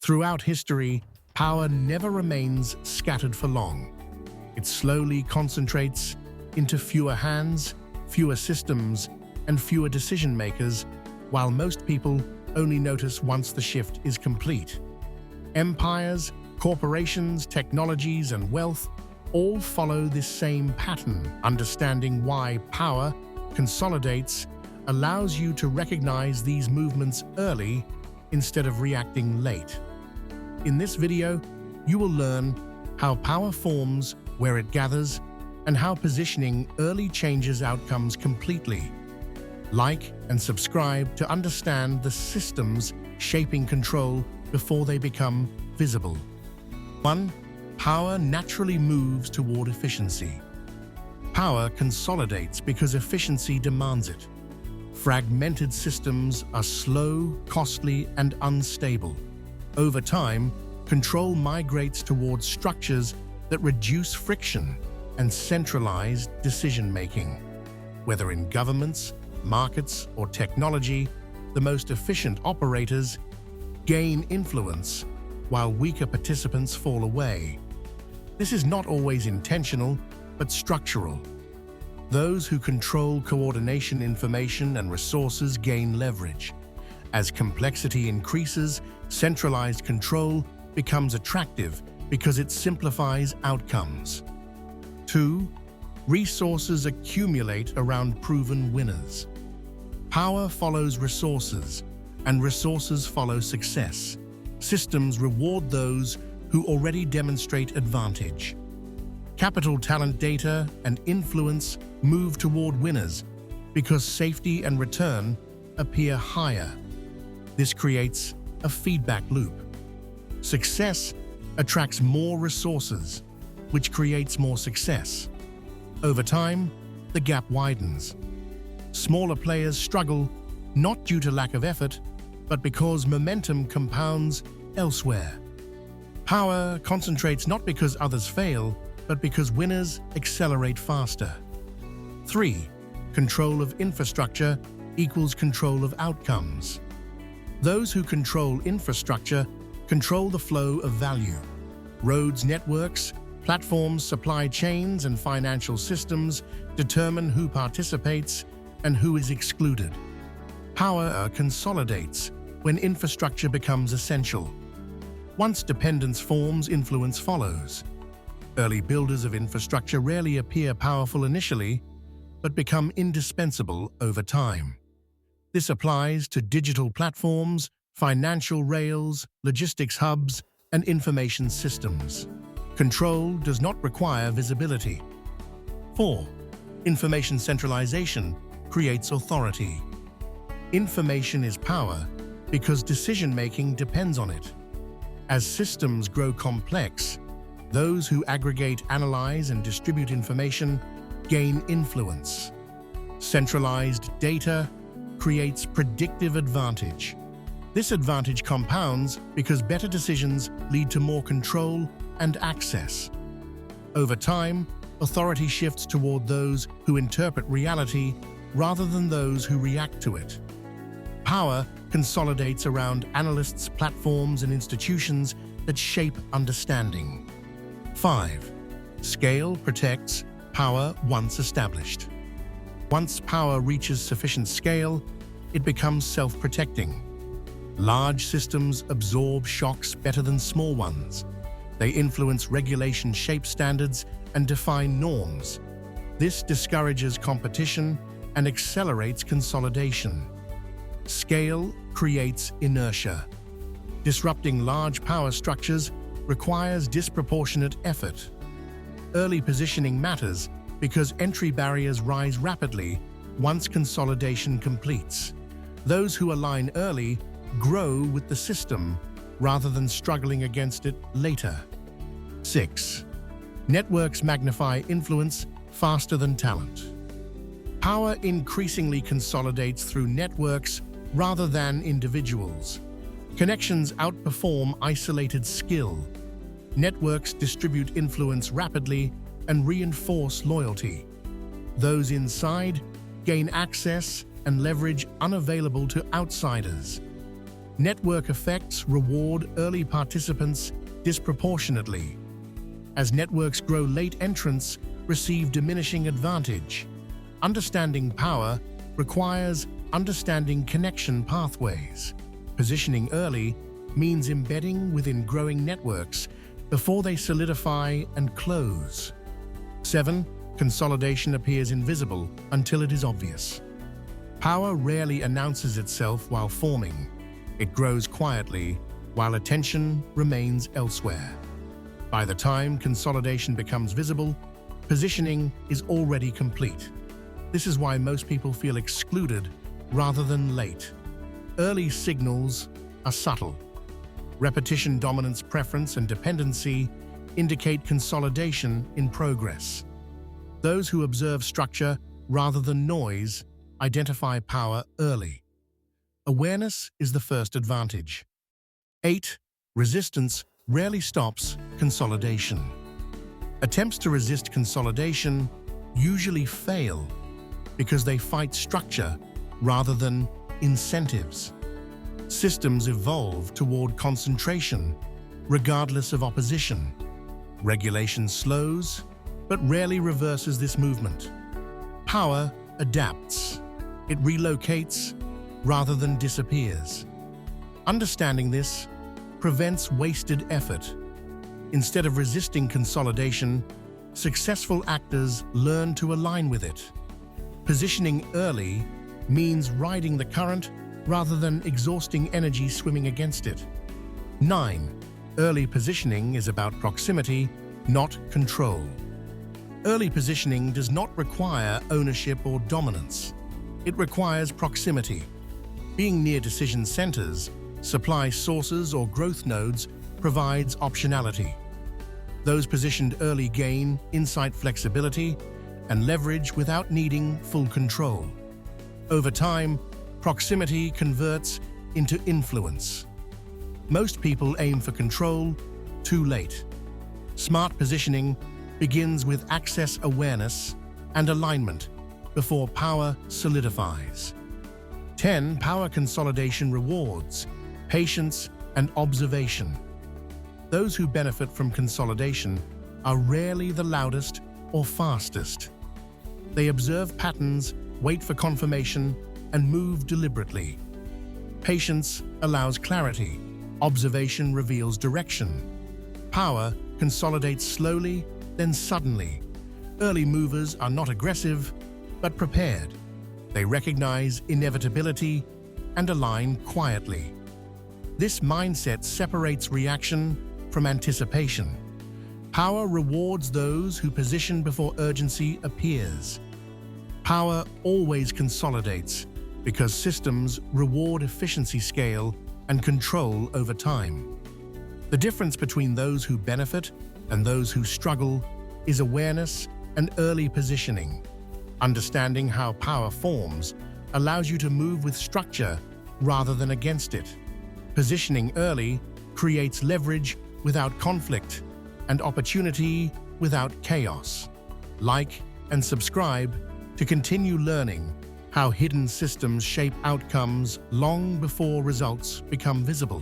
Throughout history, power never remains scattered for long. It slowly concentrates into fewer hands, fewer systems, and fewer decision-makers, while most people only notice once the shift is complete. Empires, corporations, technologies, and wealth all follow this same pattern. Understanding why power consolidates allows you to recognize these movements early instead of reacting late. In this video, you will learn how power forms, where it gathers, and how positioning early changes outcomes completely. Like and subscribe to understand the systems shaping control before they become visible. 1. Power naturally moves toward efficiency. Power consolidates because efficiency demands it. Fragmented systems are slow, costly, and unstable. Over time, control migrates towards structures that reduce friction and centralized decision-making. Whether in governments, markets, or technology, the most efficient operators gain influence while weaker participants fall away. This is not always intentional, but structural. Those who control coordination, information, and resources gain leverage. As complexity increases, centralized control becomes attractive because it simplifies outcomes. 2. Resources accumulate around proven winners. Power follows resources, and resources follow success. Systems reward those who already demonstrate advantage. Capital, talent, data, and influence move toward winners because safety and return appear higher. This creates a feedback loop. Success attracts more resources, which creates more success. Over time, the gap widens. Smaller players struggle not due to lack of effort, but because momentum compounds elsewhere. Power concentrates not because others fail, but because winners accelerate faster. 3. Control of infrastructure equals control of outcomes. Those who control infrastructure control the flow of value. Roads, networks, platforms, supply chains, and financial systems determine who participates and who is excluded. Power consolidates when infrastructure becomes essential. Once dependence forms, influence follows. Early builders of infrastructure rarely appear powerful initially, but become indispensable over time. This applies to digital platforms, financial rails, logistics hubs, and information systems. Control does not require visibility. 4. Information centralization creates authority. Information is power because decision-making depends on it. As systems grow complex, those who aggregate, analyze, and distribute information gain influence. Centralized data creates predictive advantage. This advantage compounds because better decisions lead to more control and access. Over time, authority shifts toward those who interpret reality rather than those who react to it. Power consolidates around analysts, platforms, and institutions that shape understanding. 5. Scale protects power once established. Once power reaches sufficient scale, it becomes self-protecting. Large systems absorb shocks better than small ones. They influence regulation, shape standards, and define norms. This discourages competition and accelerates consolidation. Scale creates inertia. Disrupting large power structures requires disproportionate effort. Early positioning matters because entry barriers rise rapidly once consolidation completes. Those who align early grow with the system rather than struggling against it later. 6. Networks magnify influence faster than talent. Power increasingly consolidates through networks rather than individuals. Connections outperform isolated skill. Networks distribute influence rapidly and reinforce loyalty. Those inside gain access and leverage unavailable to outsiders. Network effects reward early participants disproportionately. As networks grow, late entrants receive diminishing advantage. Understanding power requires understanding connection pathways. Positioning early means embedding within growing networks before they solidify and close. 7. Consolidation appears invisible until it is obvious. Power rarely announces itself while forming. It grows quietly while attention remains elsewhere. By the time consolidation becomes visible, positioning is already complete. This is why most people feel excluded rather than late. Early signals are subtle. Repetition, dominance, preference, and dependency indicate consolidation in progress. Those who observe structure rather than noise identify power early. Awareness is the first advantage. 8. Resistance rarely stops consolidation. Attempts to resist consolidation usually fail because they fight structure rather than incentives. Systems evolve toward concentration, regardless of opposition. Regulation slows, but rarely reverses this movement. Power adapts. It relocates rather than disappears. Understanding this prevents wasted effort. Instead of resisting consolidation, successful actors learn to align with it. Positioning early means riding the current rather than exhausting energy swimming against it. 9. Early positioning is about proximity, not control. Early positioning does not require ownership or dominance. It requires proximity. Being near decision centers, supply sources, or growth nodes provides optionality. Those positioned early gain insight, flexibility, and leverage without needing full control. Over time, proximity converts into influence. Most people aim for control too late. Smart positioning begins with access awareness and alignment before power solidifies. 10. Power consolidation rewards patience and observation. Those who benefit from consolidation are rarely the loudest or fastest. They observe patterns, wait for confirmation, and move deliberately. Patience allows clarity. Observation reveals direction. Power consolidates slowly, then suddenly. Early movers are not aggressive, but prepared. They recognize inevitability and align quietly. This mindset separates reaction from anticipation. Power rewards those who position before urgency appears. Power always consolidates because systems reward efficiency, scale, and control over time. The difference between those who benefit and those who struggle is awareness and early positioning. Understanding how power forms allows you to move with structure rather than against it. Positioning early creates leverage without conflict and opportunity without chaos. Like and subscribe to continue learning how hidden systems shape outcomes long before results become visible.